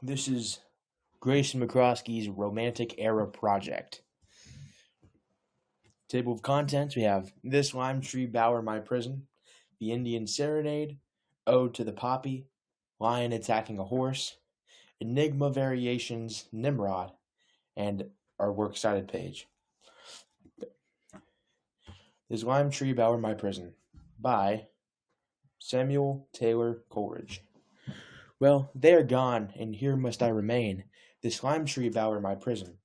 This is Grace McCroskey's Romantic Era Project. Table of contents, we have This Lime Tree Bower My Prison, The Indian Serenade, Ode to the Poppy, Lion Attacking a Horse, Enigma Variations, Nimrod, and our works cited page. This Lime Tree Bower My Prison by Samuel Taylor Coleridge. Well, they are gone, and here must I remain, this lime tree bower my prison.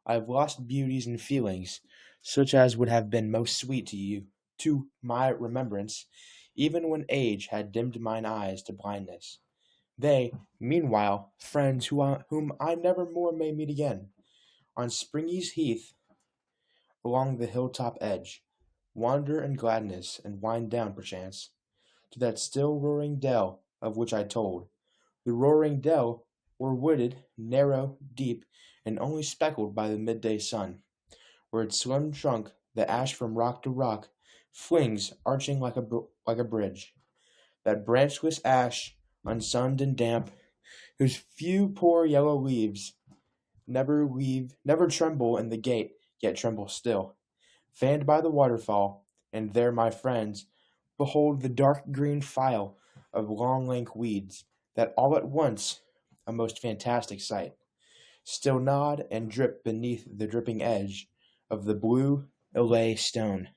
I have lost beauties and feelings, such as would have been most sweet to you, to my remembrance, even when age had dimmed mine eyes to blindness. They, meanwhile, friends whom I never more may meet again, on Springy's heath, along the hilltop edge, wander in gladness and wind down, perchance, to that still roaring dell of which I told. The roaring dell were wooded, narrow, deep, and only speckled by the midday sun, where its slim trunk, the ash from rock to rock, flings, arching like a bridge. That branchless ash, unsunned and damp, whose few poor yellow leaves never tremble in the gate, yet tremble still, fanned by the waterfall, and there, my friends, behold the dark green file of long lank weeds, that all at once, a most fantastic sight, still nod and drip beneath the dripping edge of the blue Illay stone.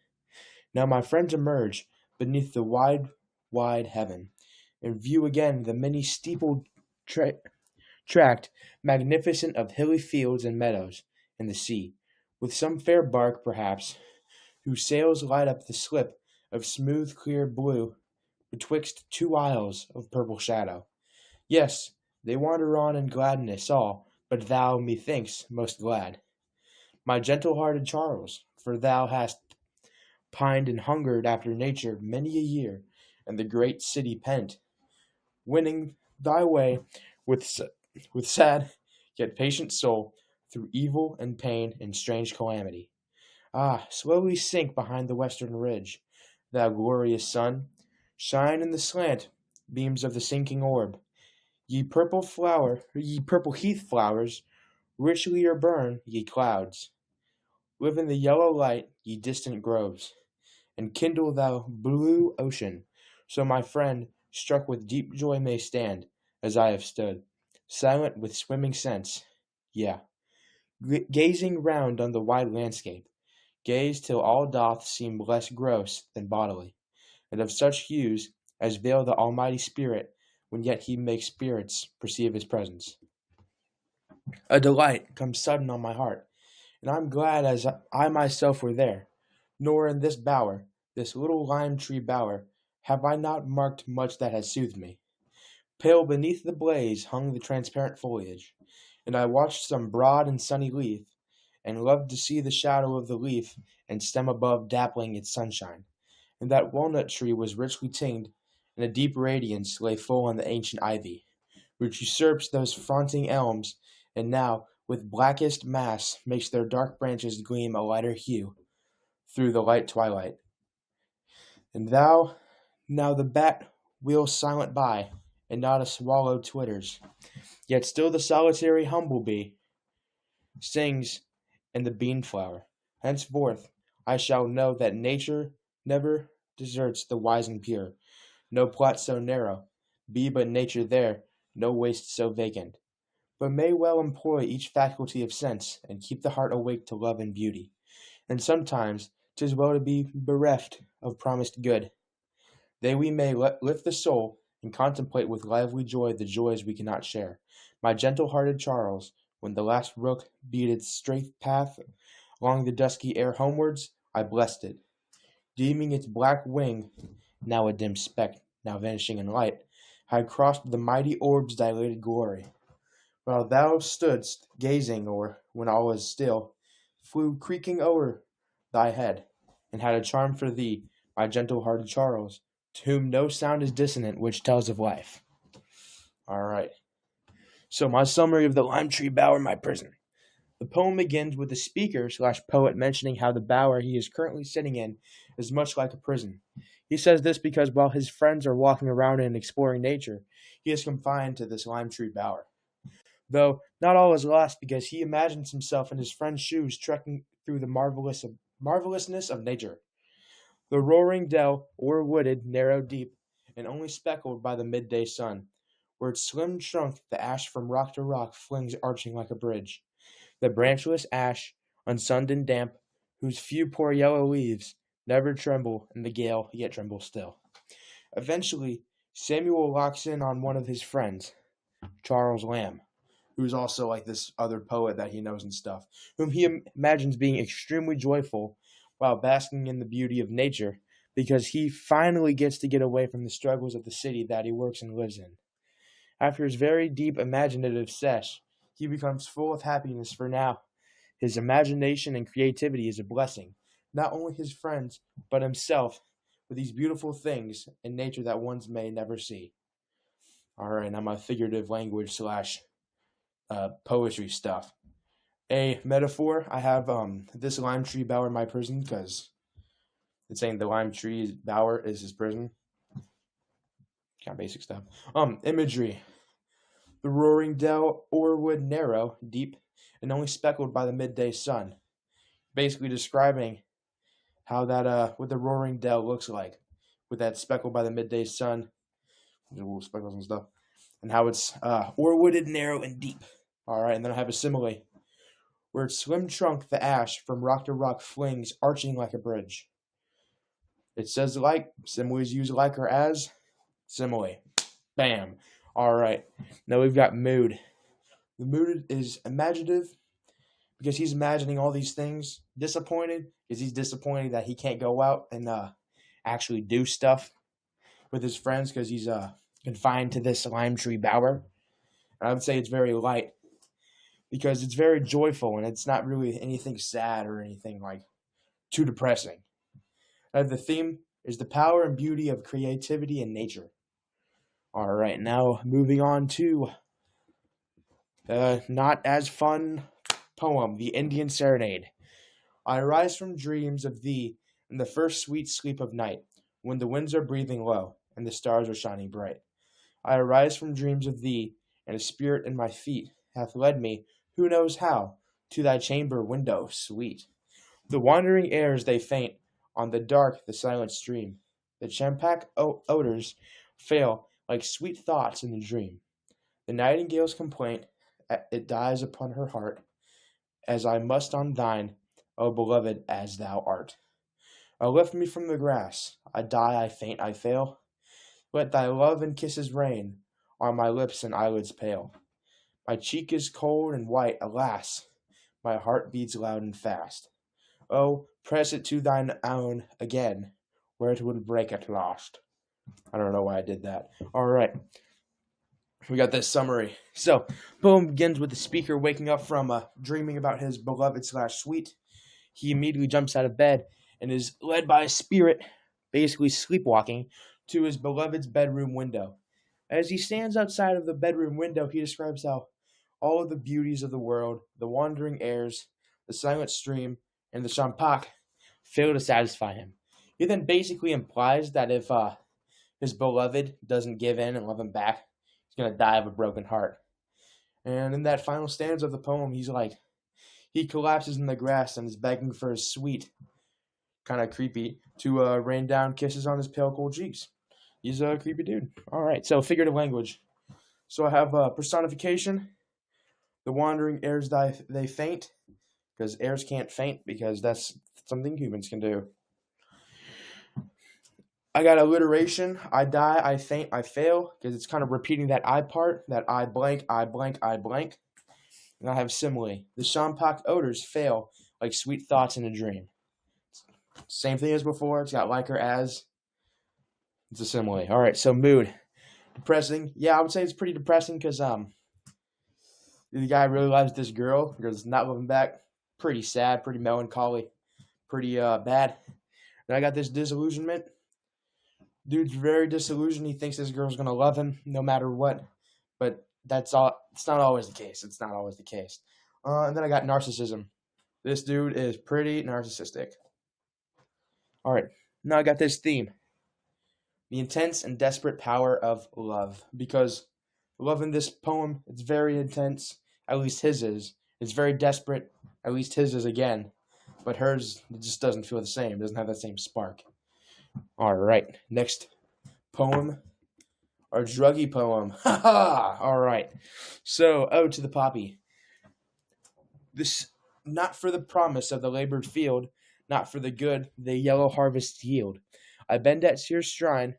Now my friends emerge beneath the wide heaven, and view again the many steepled tract, magnificent of hilly fields and meadows, and the sea, with some fair bark, perhaps, whose sails light up the slip of smooth clear blue betwixt two isles of purple shadow. Yes, they wander on in gladness all, but thou, methinks, most glad, my gentle-hearted Charles, for thou hast pined and hungered after nature many a year, and the great city pent, winning thy way with sad yet patient soul through evil and pain and strange calamity. Ah, slowly sink behind the western ridge, thou glorious sun, shine in the slant beams of the sinking orb. Ye purple heath flowers, richly burn, ye clouds. Live in the yellow light, ye distant groves, and kindle thou blue ocean, so my friend, struck with deep joy, may stand, as I have stood, silent with swimming sense, gazing round on the wide landscape, gaze till all doth seem less gross than bodily, and of such hues as veil the Almighty Spirit, when yet he makes spirits perceive his presence. A delight comes sudden on my heart, and I am glad as I myself were there. Nor in this bower, this little lime tree bower, have I not marked much that has soothed me. Pale beneath the blaze hung the transparent foliage, and I watched some broad and sunny leaf, and loved to see the shadow of the leaf and stem above dappling its sunshine. And that walnut tree was richly tinged, and a deep radiance lay full on the ancient ivy, which usurps those fronting elms, and now, with blackest mass, makes their dark branches gleam a lighter hue through the light twilight. And now the bat wheels silent by, and not a swallow twitters, yet still the solitary humble-bee sings in the bean-flower. Henceforth I shall know that nature never deserts the wise and pure. No plot so narrow, be but nature there, no waste so vacant, but may well employ each faculty of sense, and keep the heart awake to love and beauty. And sometimes 'tis well to be bereft of promised good, that we may lift the soul, and contemplate with lively joy the joys we cannot share. My gentle-hearted Charles, when the last rook beat its straight path along the dusky air homewards, I blessed it, deeming its black wing, now a dim speck, now vanishing in light, had crossed the mighty orb's dilated glory. While thou stoodst gazing, or, when all was still, flew creaking o'er thy head, and had a charm for thee, my gentle-hearted Charles, to whom no sound is dissonant which tells of life. All right. So my summary of the lime tree bower, my prison. The poem begins with the speaker/poet mentioning how the bower he is currently sitting in is much like a prison. He says this because while his friends are walking around and exploring nature, he is confined to this lime tree bower. Though not all is lost because he imagines himself in his friend's shoes trekking through the marvelousness of nature. The roaring dell, o'er-wooded, narrow, deep, and only speckled by the midday sun, where its slim trunk the ash from rock to rock flings arching like a bridge. The branchless ash, unsunned and damp, whose few poor yellow leaves never tremble in the gale, yet tremble still. Eventually, Samuel locks in on one of his friends, Charles Lamb, who's also like this other poet that he knows and stuff, whom he imagines being extremely joyful while basking in the beauty of nature because he finally gets to get away from the struggles of the city that he works and lives in. After his very deep imaginative sesh, he becomes full of happiness for now. His imagination and creativity is a blessing, not only his friends, but himself, with these beautiful things in nature that ones may never see. All right, now my figurative language slash poetry stuff. A metaphor, I have this lime tree bower in my prison because it's saying the lime tree bower is his prison. Kind of basic stuff. Imagery. The roaring dell, o'erwood narrow, deep, and only speckled by the midday sun. Basically describing how that what the roaring dell looks like, with that speckled by the midday sun, little speckles and stuff, and how it's o'erwooded, narrow, and deep. All right, and then I have a simile, where its slim trunk the ash from rock to rock flings, arching like a bridge. It says like, similes use like or as, simile. Bam. All right, now we've got mood. The mood is imaginative because he's imagining all these things. Disappointed because he's disappointed that he can't go out and actually do stuff with his friends because he's confined to this lime tree bower. And I would say it's very light because it's very joyful and it's not really anything sad or anything like too depressing. The theme is the power and beauty of creativity and nature. All right, now moving on to not as fun poem, The Indian Serenade. I rise from dreams of thee in the first sweet sleep of night, when the winds are breathing low and the stars are shining bright. I arise from dreams of thee, and a spirit in my feet hath led me, who knows how, to thy chamber window sweet. The wandering airs they faint on the dark, the silent stream. The champak odors fail like sweet thoughts in the dream. The nightingale's complaint, it dies upon her heart, as I must on thine, O beloved, as thou art. Oh, lift me from the grass, I die, I faint, I fail. Let thy love and kisses rain on my lips and eyelids pale. My cheek is cold and white, alas, my heart beats loud and fast. Oh, press it to thine own again, where it would break at last. I don't know why I did that. All right. We got this summary. So, poem begins with the speaker waking up from dreaming about his beloved slash sweet. He immediately jumps out of bed and is led by a spirit, basically sleepwalking, to his beloved's bedroom window. As he stands outside of the bedroom window, he describes how all of the beauties of the world, the wandering airs, the silent stream, and the champak fail to satisfy him. He then basically implies that if his beloved doesn't give in and love him back, he's going to die of a broken heart. And in that final stanza of the poem, he's like, he collapses in the grass and is begging for his sweet, kind of creepy, to rain down kisses on his pale cold cheeks. He's a creepy dude. All right, so figurative language. So I have personification. The wandering airs they faint, because airs can't faint, because that's something humans can do. I got alliteration. I die, I faint, I fail, because it's kind of repeating that I part, that I blank, I blank, I blank. And I have simile. The champak odors fail like sweet thoughts in a dream. Same thing as before. It's got like or as. It's a simile. All right, so mood. Depressing. Yeah, I would say it's pretty depressing because the guy really loves this girl. Girl's not loving back. Pretty sad, pretty melancholy, pretty bad. Then I got this disillusionment. Dude's very disillusioned. He thinks this girl's gonna love him no matter what, but that's all. It's not always the case. It's not always the case. And then I got narcissism. This dude is pretty narcissistic. All right, now I got this theme: the intense and desperate power of love. Because Loving this poem. It's very intense. At least his is. It's very desperate. At least his is again. But hers it just doesn't feel the same. It doesn't have that same spark. All right. Next poem. Our druggy poem. Ha ha! All right. So, Ode to the Poppy. This, not for the promise of the labored field, not for the good the yellow harvest yield. I bend at your shrine,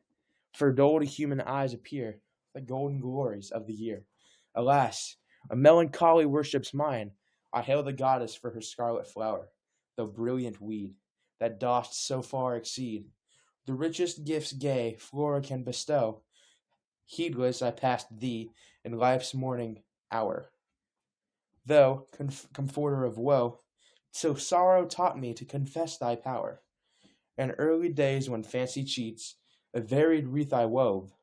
for dull to human eyes appear the golden glories of the year. Alas, a melancholy worships mine. I hail the goddess for her scarlet flower, though brilliant weed, that dost so far exceed the richest gifts gay Flora can bestow. Heedless I passed thee in life's morning hour, though comforter of woe, so sorrow taught me to confess thy power. In early days when fancy cheats, a varied wreath I wove,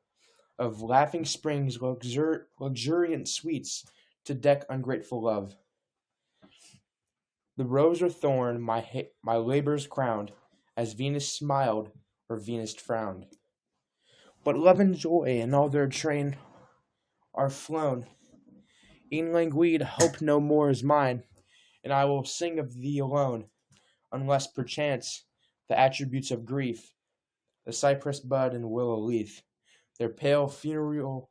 of laughing springs luxuriant sweets, to deck ungrateful love. The rose or thorn my labors crowned, as Venus smiled or Venus frowned. But love and joy and all their train are flown. E'en languid hope no more is mine, and I will sing of thee alone, unless perchance the attributes of grief, the cypress bud and willow leaf, their pale funeral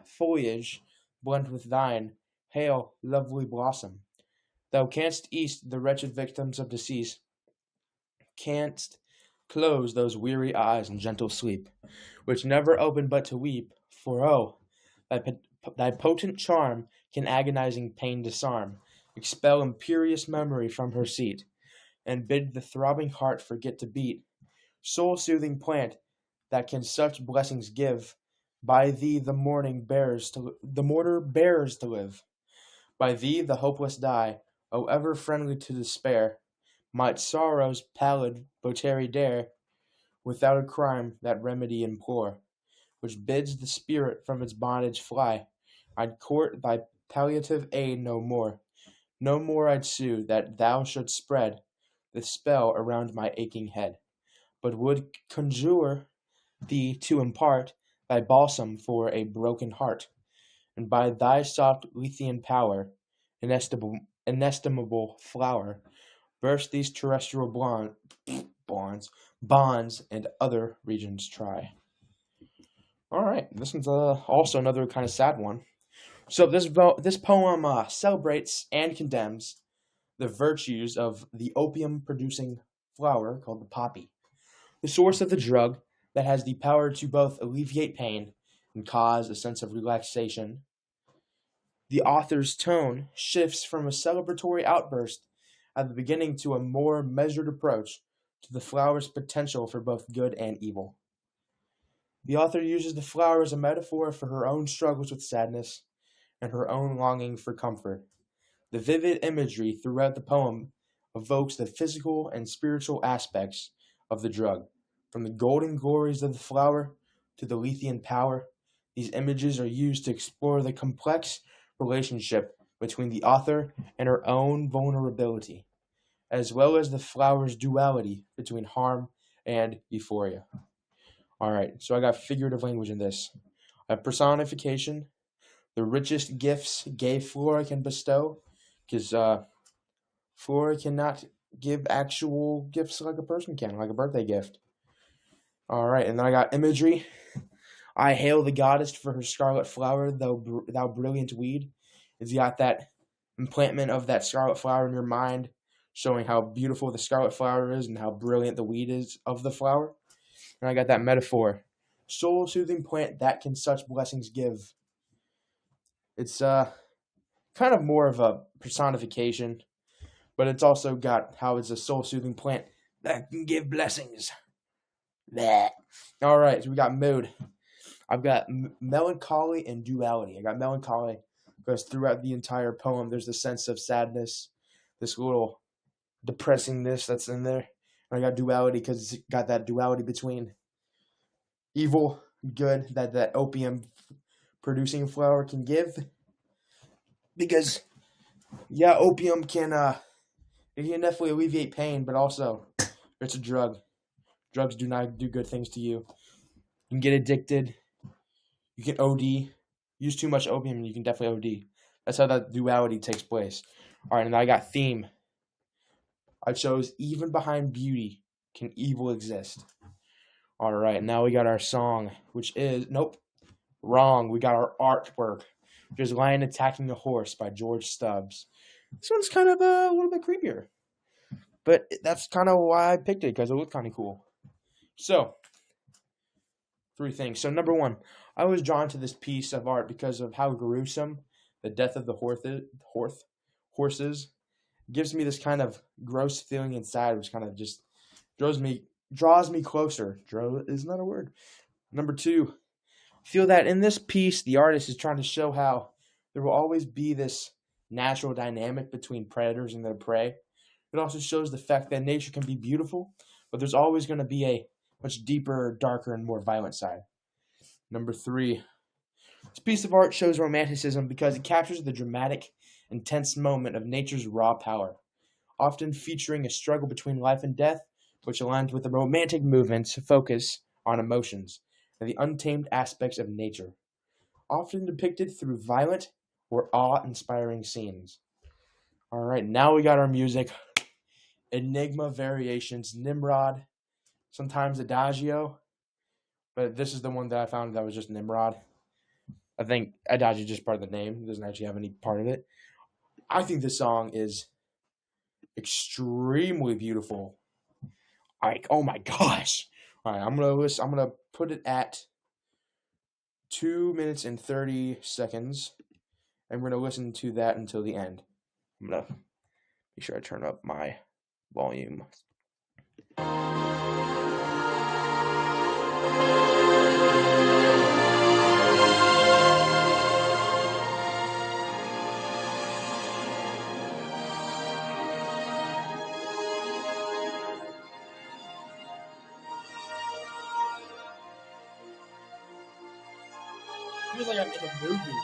foliage blent with thine, hail, lovely blossom. Thou canst ease the wretched victims of decease, canst close those weary eyes in gentle sleep, which never open but to weep, for oh, thy potent charm can agonizing pain disarm, expel imperious memory from her seat, and bid the throbbing heart forget to beat. Soul-soothing plant that can such blessings give, by thee the mourner bears to live. By thee the hopeless die, O ever friendly to despair. Might sorrow's pallid votary dare, without a crime that remedy implore, which bids the spirit from its bondage fly, I'd court thy palliative aid no more. No more I'd sue that thou shouldst spread the spell around my aching head, but would conjure thee to impart thy balsam for a broken heart, and by thy soft Lethean power, inestimable flower, burst these terrestrial bonds, and other regions try. All right, this one's also another kind of sad one. So this poem celebrates and condemns the virtues of the opium-producing flower called the poppy, the source of the drug that has the power to both alleviate pain and cause a sense of relaxation. The author's tone shifts from a celebratory outburst at the beginning to a more measured approach to the flower's potential for both good and evil. The author uses the flower as a metaphor for her own struggles with sadness and her own longing for comfort. The vivid imagery throughout the poem evokes the physical and spiritual aspects of the drug. From the golden glories of the flower to the Lethean power, these images are used to explore the complex relationship between the author and her own vulnerability, as well as the flower's duality between harm and euphoria. All right, so I got figurative language in this. I have personification, the richest gifts gay Flora can bestow, because Flora cannot give actual gifts like a person can, like a birthday gift. All right, and then I got imagery. I hail the goddess for her scarlet flower, thou brilliant weed. It's got that implantment of that scarlet flower in your mind, showing how beautiful the scarlet flower is and how brilliant the weed is of the flower. And I got that metaphor. Soul-soothing plant that can such blessings give. It's kind of more of a personification, but it's also got how it's a soul-soothing plant that can give blessings. Bleh. All right, so we got mood. I've got melancholy and duality. I got melancholy because throughout the entire poem, there's a sense of sadness, this little depressingness that's in there. And I got duality because it's got that duality between evil, good, that opium producing flower can give. Because, yeah, opium can definitely alleviate pain, but also it's a drug. Drugs do not do good things to you. You can get addicted. You can OD. Use too much opium and you can definitely OD. That's how that duality takes place. All right, and I got theme. I chose even behind beauty can evil exist. All right, now we got our song, which is nope, wrong. We got our artwork, which is Lion Attacking a Horse by George Stubbs. This one's kind of a little bit creepier, but that's kind of why I picked it because it looked kind of cool. So, three things. So, number one, I was drawn to this piece of art because of how gruesome the death of the horses gives me this kind of gross feeling inside, which kind of just draws me closer. Isn't that a word? Number two, I feel that in this piece, the artist is trying to show how there will always be this natural dynamic between predators and their prey. It also shows the fact that nature can be beautiful, but there's always going to be a much deeper, darker, and more violent side. Number three, this piece of art shows romanticism because it captures the dramatic, intense moment of nature's raw power, often featuring a struggle between life and death, which aligns with the romantic movement's focus on emotions and the untamed aspects of nature, often depicted through violent or awe-inspiring scenes. All right, now we got our music. Enigma Variations, Nimrod, sometimes Adagio, but this is the one that I found that was just Nimrod. I think Adagio is just part of the name. It doesn't actually have any part of it. I think this song is extremely beautiful. Like, oh my gosh. All right, I'm gonna put it at 2 minutes and 30 seconds, and we're gonna listen to that until the end. I'm gonna make sure I turn up my volume. Feels like I'm in a movie.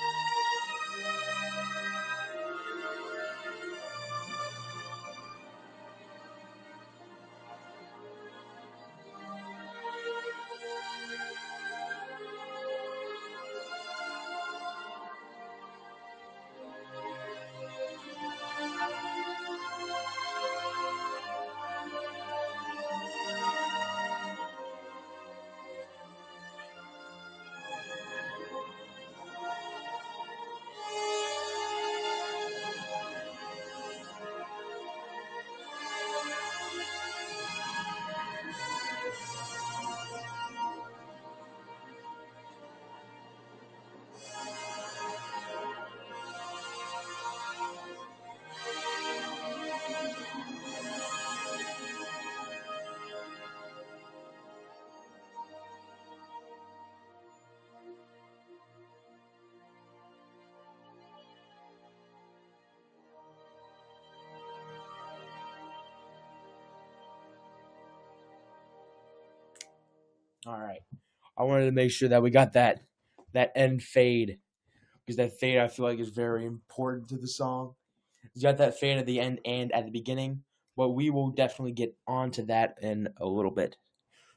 All right. I wanted to make sure that we got that end fade, because that fade I feel like is very important to the song. You got that fade at the end and at the beginning, but we will definitely get onto that in a little bit.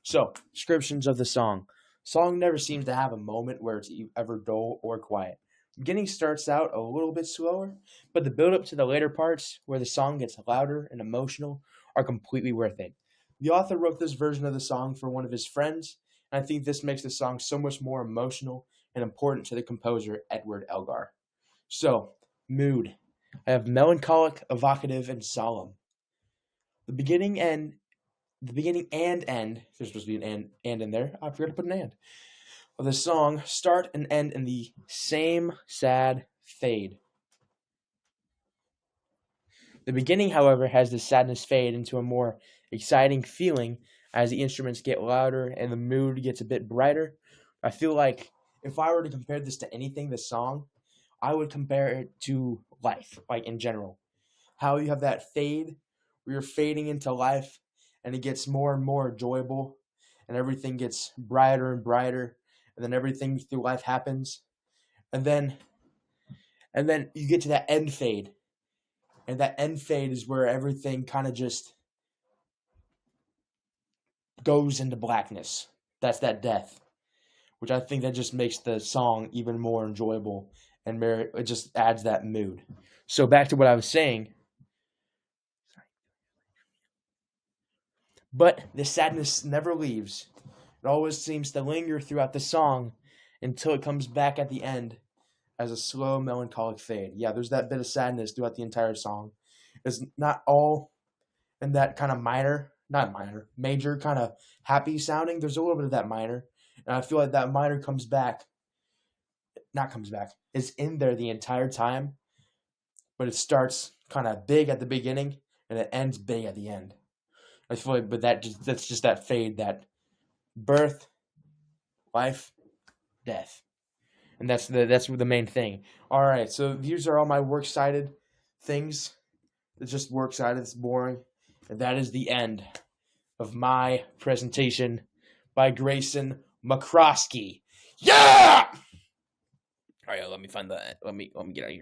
So, descriptions of the song. Song never seems to have a moment where it's ever dull or quiet. The beginning starts out a little bit slower, but the build up to the later parts where the song gets louder and emotional are completely worth it. The author wrote this version of the song for one of his friends, and I think this makes the song so much more emotional and important to the composer Edward Elgar. So, mood. I have melancholic, evocative, and solemn. The beginning and end. There's supposed to be an and in there. I forgot to put an and. Of the song start and end in the same sad fade. The beginning, however, has the sadness fade into a more exciting feeling as the instruments get louder and the mood gets a bit brighter. I feel like if I were to compare this to anything, this song, I would compare it to life, like in general. How you have that fade where you're fading into life and it gets more and more enjoyable and everything gets brighter and brighter, and then everything through life happens. And then you get to that end fade. And that end fade is where everything kind of just goes into blackness. That's that death. which I think that just makes the song even more enjoyable and it just adds that mood. So back to what I was saying. But the sadness never leaves. It always seems to linger throughout the song until it comes back at the end as a slow, melancholic fade. Yeah, there's that bit of sadness throughout the entire song. It's not all in that kind of major kind of happy sounding. There's a little bit of that minor. And I feel like that minor is in there the entire time, but it starts kind of big at the beginning and it ends big at the end. I feel like, but that's just that fade, that birth, life, death, and that's the main thing. All right, so these are all my works cited things. It's just works cited. It's boring, and that is the end of my presentation by Grayson McCroskey. Yeah. All right, let me get out of here.